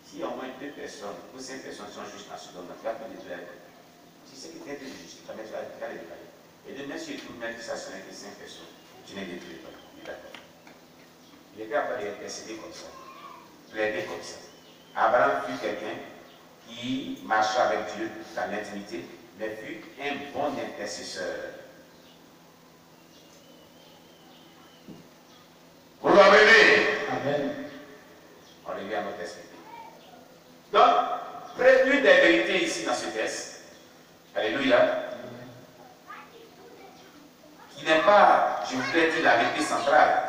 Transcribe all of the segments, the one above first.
Si au moins 2 personnes ou 5 personnes sont justes dans ce domaine, tu vas te détruire. Si c'est qui t'est juste, tu vas les détruire. Et demain, si tu mets que ça serait que 5 personnes, tu ne détruis pas. Il était capable d'intercéder comme ça, plaider comme ça. Abraham fut quelqu'un qui marcha avec Dieu dans l'intimité, mais fut un bon intercesseur. Vous l'avez. Amen. On revient à notre esprit. Donc, prévenir des vérités ici dans ce texte, alléluia, qui n'est pas, je voudrais dire, la vérité centrale,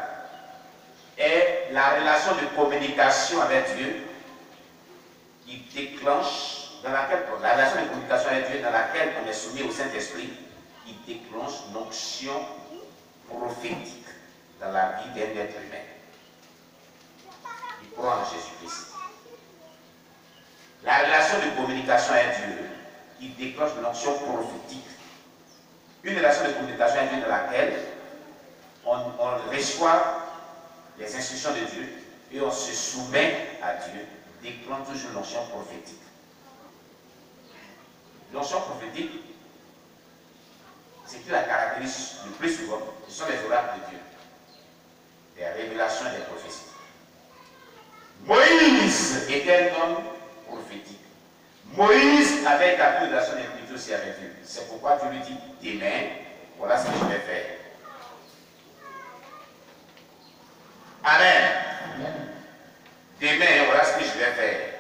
est la relation de communication avec Dieu qui déclenche, dans laquelle, la relation de communication avec Dieu dans laquelle on est soumis au Saint-Esprit, qui déclenche l'onction prophétique dans la vie d'un être humain. Il croit en Jésus-Christ. La relation de communication avec Dieu, qui déclenche l'onction prophétique. Une relation de communication avec Dieu dans laquelle on reçoit les instructions de Dieu et on se soumet à Dieu, déclenche toujours l'onction prophétique. L'onction prophétique, c'est qui la caractérise le plus souvent, ce sont les oracles de Dieu, les révélations et les prophéties. Moïse était un homme prophétique. Moïse avait établi une relation d'intimité aussi avec Dieu. C'est pourquoi Dieu lui dit, demain, voilà ce que je vais faire. Amen. Amen. Demain, voilà ce que je vais faire.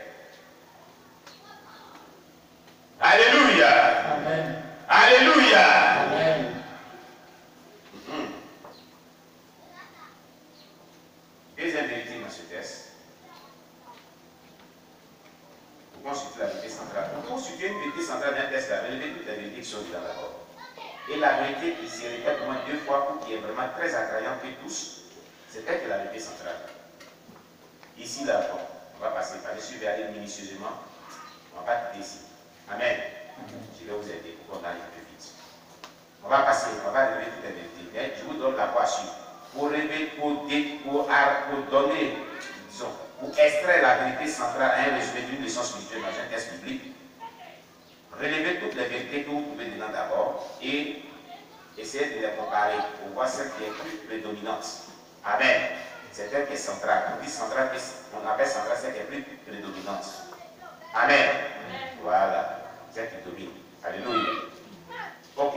Alléluia. Amen. Alléluia. Amen. Deuxième vérité dans ce texte. Pour constituer la vérité centrale. Pour constituer une vérité centrale d'un texte, la vérité, toutes les vérités qui sont dedans d'abord. Et la vérité qui se répète au moins 2 fois pour qui est vraiment très attrayante pour tous, c'est elle qui est la vérité centrale. Ici, là, bon, on va passer par dessus, je vais aller minutieusement. On va pas quitter ici. Amen. Je vais vous aider pour qu'on aille un peu vite. On va passer, on va relever toutes les vérités. Mais je vous donne la voie suivante. Pour relever, pour donner, disons, pour extraire la vérité centrale à un résumé d'une leçon spirituelle dans un texte biblique, relevez toutes les vérités que vous pouvez dedans d'abord et essayez de les comparer pour voir celle qui est plus prédominante. Amen. C'est elle qui est centrale. On dit centrale, on appelle centrale celle qui est plus prédominante. Amen. Voilà. Celle qui domine. Alléluia. Ok.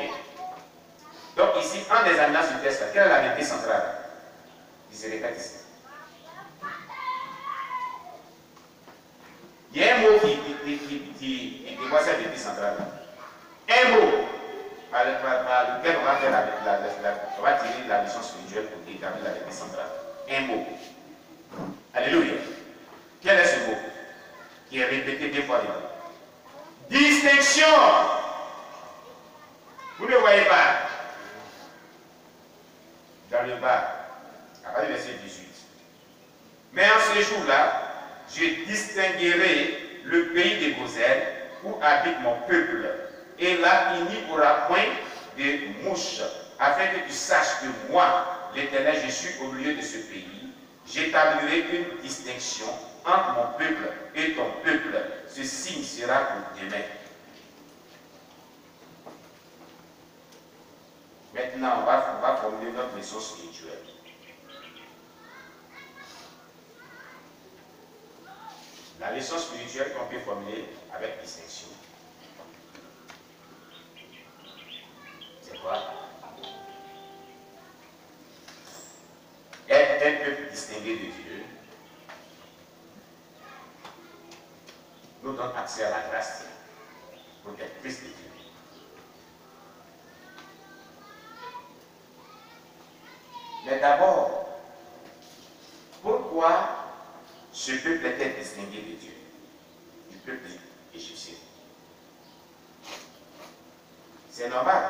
Donc ici, en examinant ce texte, quelle est la vérité centrale? Il se répète ici. Il y a un mot qui voit cette vérité centrale. Un mot par lequel on va faire on va tirer la leçon spirituelle pour établir la vérité centrale. Un mot. Alléluia. Quel est ce mot qui est répété 2 fois dedans? Distinction. Vous ne voyez pas dans le bas, à partir du verset 18. Mais en ce jour-là, je distinguerai le pays de Gozel où habite mon peuple. Et là, il n'y aura point de mouches, afin que tu saches que moi, l'Éternel, je suis au milieu de ce pays. J'établirai une distinction entre mon peuple et ton peuple. Ce signe sera pour demain. Maintenant, on va formuler notre leçon spirituelle. La leçon spirituelle qu'on peut formuler avec distinction. C'est quoi? Être un peuple distingué de Dieu nous donne accès à la grâce pour être plus de Dieu. Mais d'abord, pourquoi ce peuple était distingué de Dieu, du peuple égyptien? C'est normal.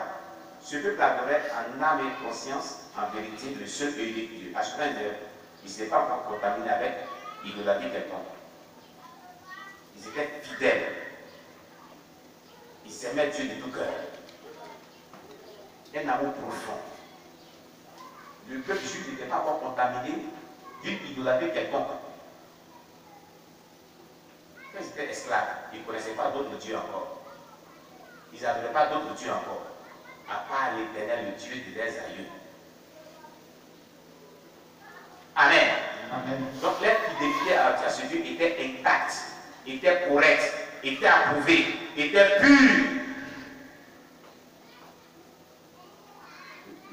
Ce peuple adorait en âme et conscience, en vérité, le seul et unique Dieu. À ce point, il ne s'était pas contaminé avec l'idolâtrie quelconque. Ils étaient fidèles. Ils s'aimaient Dieu de tout cœur. Un amour profond. Le peuple juif n'était pas encore contaminé d'une idolâtrie quelconque. ils étaient esclaves, ils ne connaissaient pas d'autres dieux encore. Ils n'avaient pas d'autres dieux encore, à part l'Éternel, le Dieu de leurs aïeux. Amen. Amen. Donc leur fidélité à ce Dieu était intacte, était correcte, était approuvée, était pure.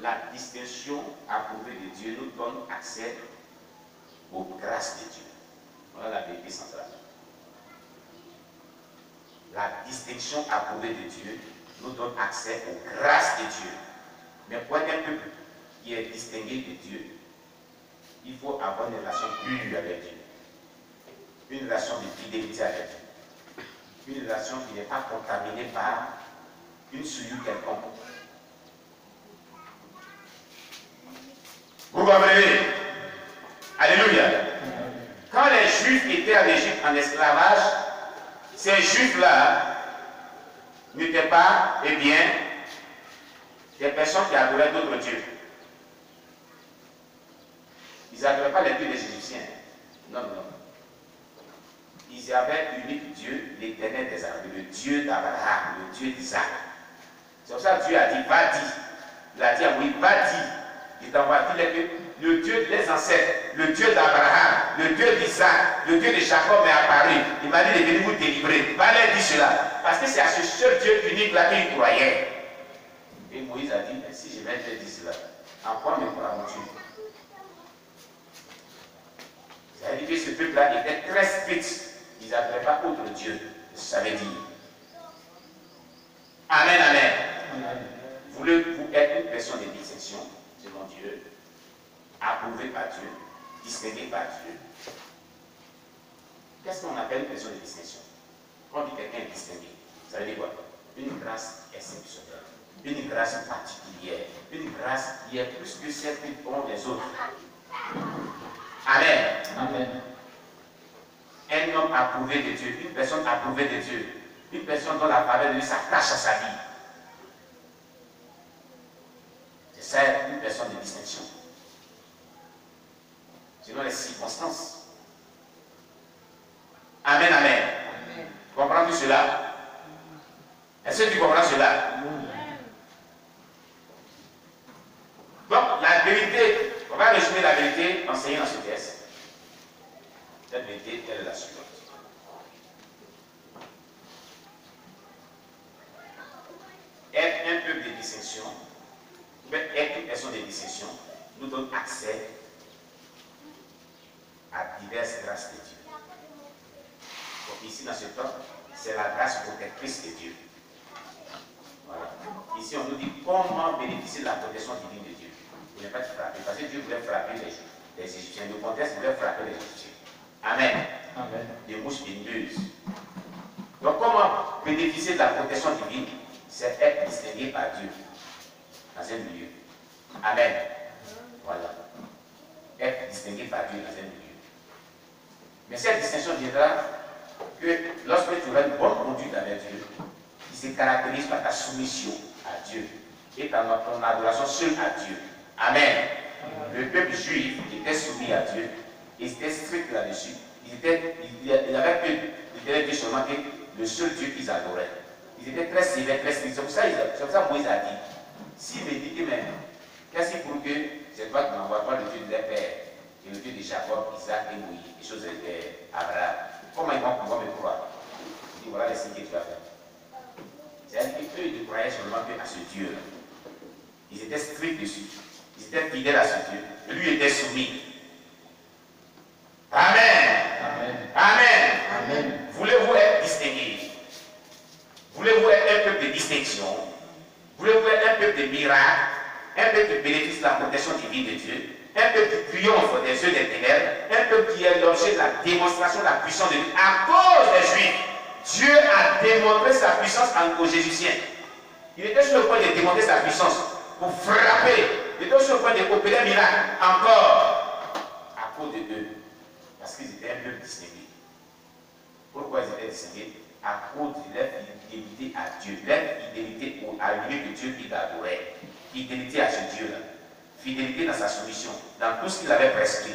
La distinction approuvée de Dieu nous donne accès aux grâces de Dieu. Voilà la vérité centrale. La distinction approuvée de Dieu nous donne accès aux grâces de Dieu. Mais pour être un peuple qui est distingué de Dieu, il faut avoir une relation pure avec Dieu. Une relation de fidélité avec Dieu. Une relation qui n'est pas contaminée par une souillure quelconque. Vous comprenez? Alléluia. Quand les Juifs étaient en Égypte en esclavage, ces Juifs-là n'étaient pas, eh bien, des personnes qui adoraient d'autres dieux. Ils n'adoraient pas les dieux des Égyptiens. Non, non. Ils avaient unique Dieu, l'Éternel des armées, le Dieu d'Abraham, le Dieu d'Isaac. C'est pour ça que Dieu a dit, va dire. Il a dit à Moïse, va dire. Il t'envoie dire que le Dieu des ancêtres, le Dieu d'Abraham, le Dieu d'Isaac, le Dieu de Jacob est apparu. Il m'a dit de venir vous délivrer. Va leur dire cela. Parce que c'est à ce seul Dieu unique là qu'il croyait. Et Moïse a dit, mais si je vais te dire cela, en quoi me croiront-tu? C'est-à-dire que ce peuple-là était très strict. Ils n'avaient pas autre Dieu. Ça veut dire. Amen, amen. Amen. Voulez-vous être une personne de distinction selon Dieu, approuvée par Dieu, distinguée par Dieu? Qu'est-ce qu'on appelle une personne de distinction? Quand on dit quelqu'un est distingué, ça veut dire quoi? Une grâce exceptionnelle, une grâce particulière, une grâce qui est plus que celle qu'ont les autres. Amen. Amen. Un homme approuvé de Dieu, une personne approuvée de Dieu, une personne dont la faveur de Dieu s'attache à sa vie. C'est ça une personne de distinction. Selon les circonstances. Amen, amen. Amen. Comprends-tu cela? Est-ce que tu comprends cela? Donc, la vérité, on va résumer la vérité enseignée dans ce texte. Cette vérité, elle est la suivante. Être un peuple de distinction, être une personne de distinction, nous donne accès à diverses grâces de Dieu. Donc ici, dans ce temps, c'est la grâce protectrice de Dieu. Voilà. Ici, on nous dit comment bénéficier de la protection divine de Dieu. Vous n'êtes pas frappé, parce que Dieu voulait frapper les Égyptiens. Le contexte voulait frapper les Égyptiens. Amen. Amen. Des mouches vénéneuses. Donc, comment bénéficier de la protection divine? C'est être distingué par Dieu dans un milieu. Amen. Voilà. Être distingué par Dieu dans un milieu. Mais cette distinction viendra que lorsque tu auras une bonne conduite avec Dieu, qui se caractérise par ta soumission à Dieu et ton adoration seule à Dieu. Amen. Le peuple juif était soumis à Dieu. Ils étaient stricts là-dessus. Ils avaient que l'Éternel Dieu seulement que le seul Dieu qu'ils adoraient. Ils étaient très sévères, très stricts. C'est pour ça que Moïse a dit, s'il me dit que même, qu'est-ce qu'il faut que c'est toi qui m'envoies, toi le Dieu de leur père, et le Dieu de Jacob, Isaac et Moïse, les choses d'Abraham, comment ils vont pouvoir me croire? Il dit, voilà les signes que tu vas faire. C'est-à-dire qu'eux, ils ne croyaient seulement à ce Dieu-là. Ils étaient stricts dessus. Ils étaient fidèles à ce Dieu. Lui était soumis. Amen. Amen. Amen. Amen. Voulez-vous être distingué? Voulez-vous être un peuple de distinction? Voulez-vous être un peuple de miracle? Un peuple qui bénéficie de la protection divine de Dieu? Un peuple qui triomphe des yeux des ténèbres? Un peuple qui est l'objet de la démonstration de la puissance de Dieu? À cause des Juifs, Dieu a démontré sa puissance aux Égyptiens. Il était sur le point de démontrer sa puissance pour frapper. Il était sur le point d'opérer un miracle encore à cause de eux. Parce qu'ils étaient un peuple distingué. Pourquoi ils étaient distingués? À cause de leur fidélité à Dieu, leur fidélité à l'unique de Dieu qu'ils adoraient. Fidélité à ce Dieu-là. Fidélité dans sa soumission, dans tout ce qu'il avait prescrit.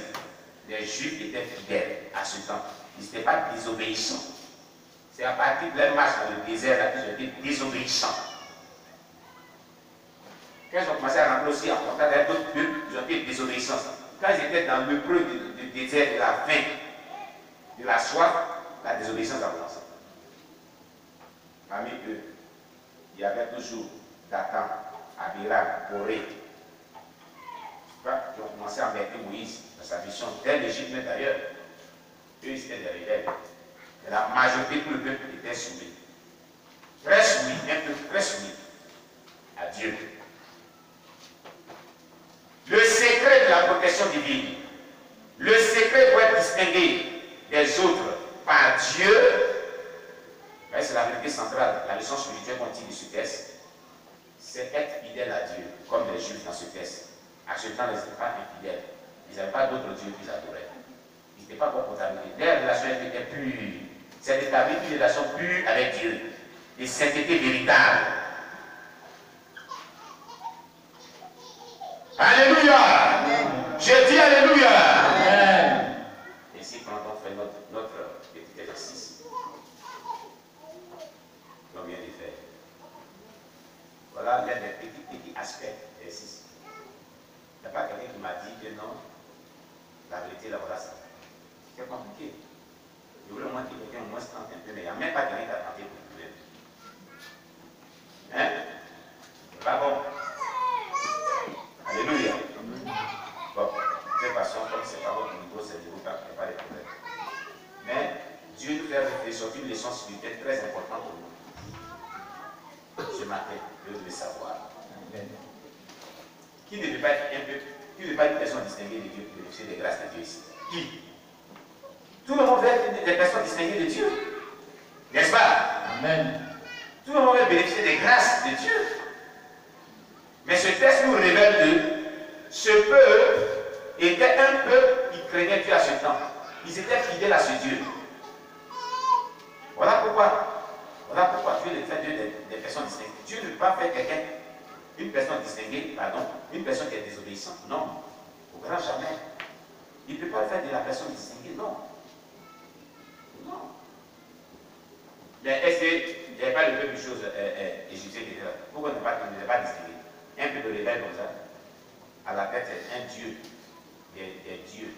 Les Juifs étaient fidèles à ce temps. Ils n'étaient pas désobéissants. C'est à partir de leur marche dans le désert là qu'ils ont été désobéissants. Quand ils ont commencé à rentrer aussi en contact avec d'autres peuples, ils ont été désobéissants. Quand ils étaient dans le creux du désert, de la faim, de la soif, la désobéissance a commencé. Parmi eux, il y avait toujours Dathan, Abiram, Corée, qui ont commencé à embêter Moïse dans sa mission, dès l'Égypte même d'ailleurs. Eux, ils étaient des rebelles. Et la majorité, tout le peuple était soumis. Très soumis, un peuple très soumis à Dieu. Le secret de la protection divine, le secret pour être distingué des autres par Dieu, c'est la vérité centrale, la leçon spirituelle qu'on tire de ce texte, c'est être fidèle à Dieu, comme les Juifs dans ce texte. À ce temps, ils n'étaient pas infidèles. Ils n'avaient pas d'autres dieux qu'ils adoraient. Ils n'étaient pas contaminés. Leur relation était pure. C'est établi une relation pure avec Dieu. Et sainteté véritable. Alléluia. Amen. Je dis Alléluia. Amen. Ainsi, quand on fait notre petit exercice, combien de faire? Voilà l'un des petits aspects de l'exercice. Il n'y a pas quelqu'un qui m'a dit que non, la vérité, là, voilà ça. C'est compliqué. Je voulais au moins que quelqu'un au moins se tente un peu, mais il n'y a même pas quelqu'un qui a tenté pour trouver. Hein? C'est pas bon. Alléluia. Bon, de toute façon, comme c'est pas votre niveau, c'est niveau, il n'y a pas de problème. Mais Dieu nous fait ressortir une leçon spirituelle très importante pour nous. Ce matin, vous devez savoir. Amen. Qui ne veut pas être un peu, qui ne veut pas être une personne distinguée de Dieu pour bénéficier des grâces de Dieu ici? Qui? Tout le monde veut être des personnes distinguées de Dieu. N'est-ce pas? Amen. Tout le monde veut bénéficier des grâces de Dieu. Mais ce texte nous révèle que ce peuple était un peuple qui craignait Dieu à ce temps. Ils étaient fidèles à ce Dieu. Voilà pourquoi Dieu les fait des personnes distinguées. Dieu ne peut pas faire quelqu'un, une personne distinguée, une personne qui est désobéissante. Non. Au grand jamais. Il ne peut pas faire de la personne distinguée. Non. Non. Mais est-ce qu'il n'y avait pas le peuple de choses égyptiennes qui était là? Pourquoi ne pas distinguer? Un peu de rebelle comme ça, à la tête, c'est un Dieu, des dieux.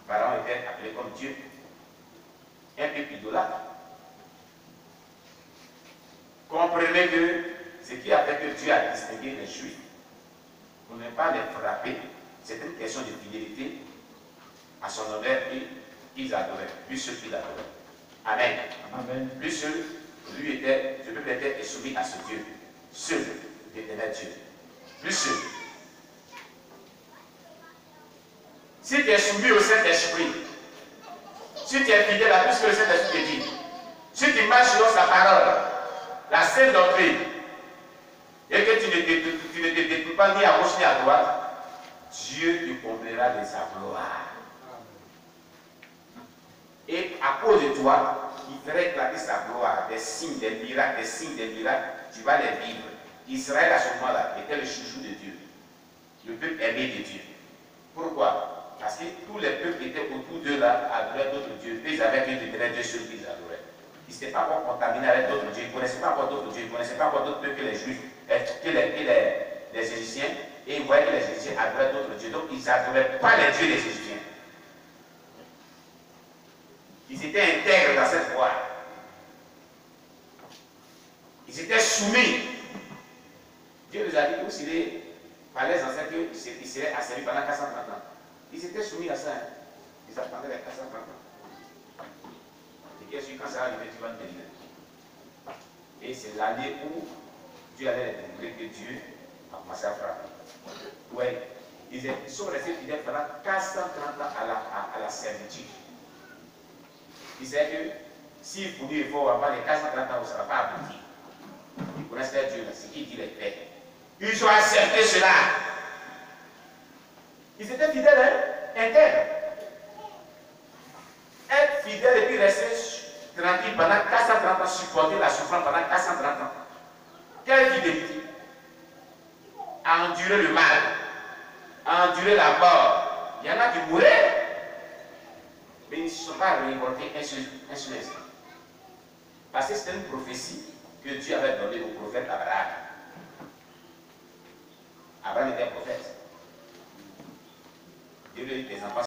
Pharaon était appelé comme Dieu. Un peuple idolâtre. Comprenez que ce qui a fait que Dieu a distingué les Juifs, pour ne pas les frapper, c'est une question de fidélité à son honneur et qu'ils adoraient, plus ceux qui l'adoraient. Amen. Amen. Plus ceux, ce peuple était soumis à ce Dieu, seul. L'éternel Dieu. Plus sûr. Si tu es soumis au Saint-Esprit, si tu es fidèle à tout ce que le Saint-Esprit te dit, si tu marches selon sa parole, la sainte doctrine, et que tu ne te détruis pas ni à gauche ni à droite, Dieu te comblera de sa gloire. Et à cause de toi, il fera éclater sa gloire, des signes, des miracles, tu vas les vivre. Israël à ce moment-là était le chouchou de Dieu, le peuple aimé de Dieu. Pourquoi? Parce que tous les peuples qui étaient autour d'eux là adoraient d'autres dieux. Ils avaient Dieu de Dieu seul qu'ils adoraient. Ils n'étaient pas encore contaminés avec d'autres dieux, ils ne connaissaient pas encore d'autres dieux, ils ne connaissaient pas encore d'autres peuples que les Juifs, que les Égyptiens, et ils voyaient que les Égyptiens adoraient d'autres dieux. Donc ils n'adoraient pas les dieux des Égyptiens. Ils étaient intègres dans cette voie. Ils étaient soumis. Dieu nous a dit aussi par les anciens qu'ils seraient asservis pendant 430 ans. Ils étaient soumis à ça. Hein. Ils attendaient les 430 ans. Et bien sûr, quand ça va arriver, tu vas te délivrer. Et c'est l'année où Dieu allait les délivrer que Dieu a commencé à frapper. Oui, ils sont restés fidèles pendant 430 ans à la servitude. Ils savaient que s'ils fournissent l'effort avant les 430 ans, ça ne va pas aboutir. Ils connaissent leur Dieu, c'est qui dit les faits. Ils ont accepté cela. Ils étaient fidèles, hein, intègres. Être fidèle et puis rester tranquille pendant 430 ans, supporter la souffrance pendant 430 ans. Quelle fidélité? À endurer le mal, à endurer la mort. Il y en a qui mouraient, mais ils ne se sont pas révoltés un seul instant. Parce que c'était une prophétie que Dieu avait donnée au prophète Abraham. Abraham était prophète. Dieu lui a dit des enfants